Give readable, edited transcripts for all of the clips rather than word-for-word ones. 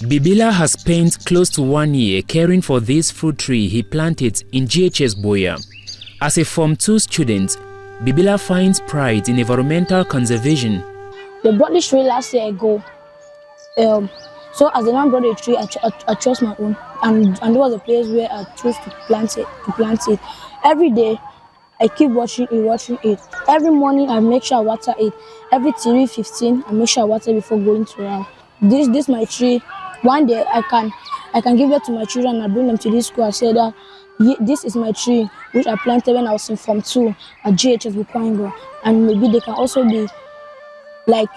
Bibila has spent close to 1 year caring for this fruit tree he planted in GHS Boya. As a Form 2 student, Bibila finds pride in environmental conservation. They brought this tree last year ago. So as the man brought the tree, I chose my own, and there was a place where I chose to plant it. Every day, I keep watching it. Every morning, I make sure I water it. Every 3:15, I make sure I water before going to round. This my tree. One day, I can give it to my children and I bring them to this school. I say that this is my tree, which I planted when I was in Form 2 at GHS Bukwanga, and maybe they can also be like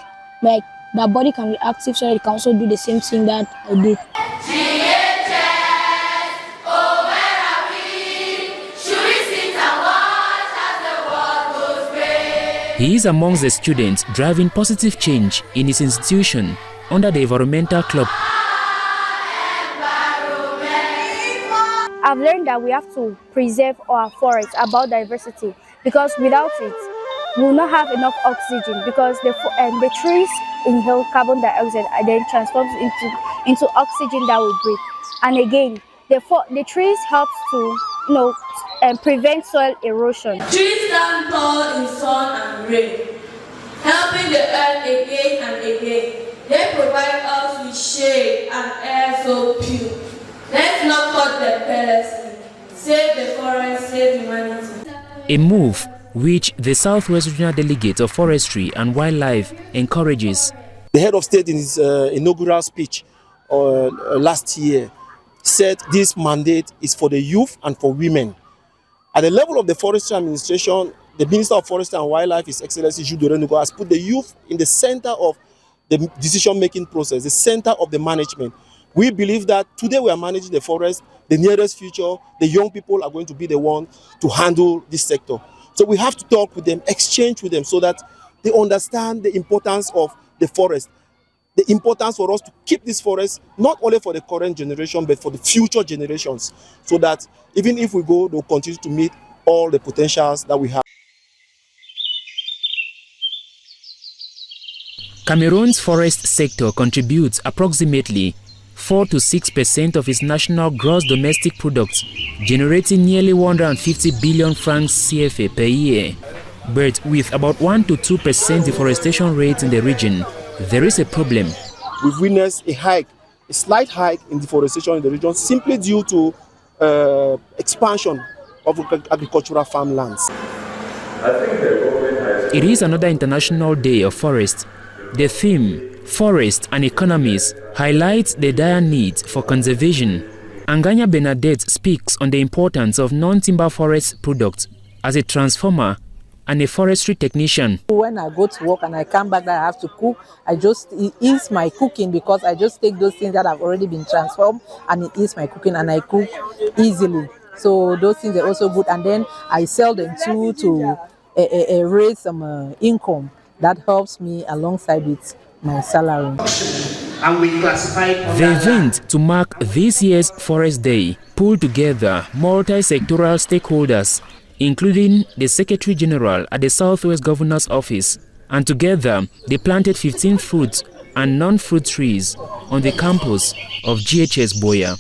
their body can be active, so they can also do the same thing that I did. He is amongst the students driving positive change in his institution under the Environmental Club. I've learned that we have to preserve our forests, about diversity, because without it, we will not have enough oxygen, because the trees inhale carbon dioxide and then transforms into oxygen that we breathe. And again, the trees help to prevent soil erosion. Trees stand tall in sun and rain, helping the earth again and again. They provide us with shade and air so pure. Let's not cut them carelessly. Save the forest, save humanity. A move which the Southwest Regional Delegate of Forestry and Wildlife encourages. The head of state in his inaugural speech last year said this mandate is for the youth and for women. At the level of the Forestry Administration, the Minister of Forestry and Wildlife, His Excellency Jude Orenuga, has put the youth in the center of the decision-making process, the center of the management. We believe that today we are managing the forest. The nearest future, the young people are going to be the one to handle this sector. So we have to talk with them, exchange with them, so that they understand the importance of the forest, the importance for us to keep this forest, not only for the current generation, but for the future generations, so that even if we go, they'll continue to meet all the potentials that we have. Cameroon's forest sector contributes approximately 4 to 6% of its national gross domestic product, generating nearly 150 billion francs CFA per year. But with about 1 to 2% deforestation rate in the region, there is a problem. We've witnessed a slight hike in deforestation in the region simply due to expansion of agricultural farmlands. It is another International Day of Forest. The theme, Forest and Economies, highlights the dire need for conservation. Anganya Bernadette speaks on the importance of non-timber forest products as a transformer and a forestry technician. When I go to work and I come back that I have to cook, I just ease my cooking, because I just take those things that have already been transformed and it ease my cooking and I cook easily. So those things are also good, and then I sell them too to raise some income that helps me alongside with my salary. And we classified the event to mark this year's Forest Day pulled together multi-sectoral stakeholders, including the Secretary General at the Southwest Governor's Office, and together they planted 15 fruit and non-fruit trees on the campus of GHS Boya.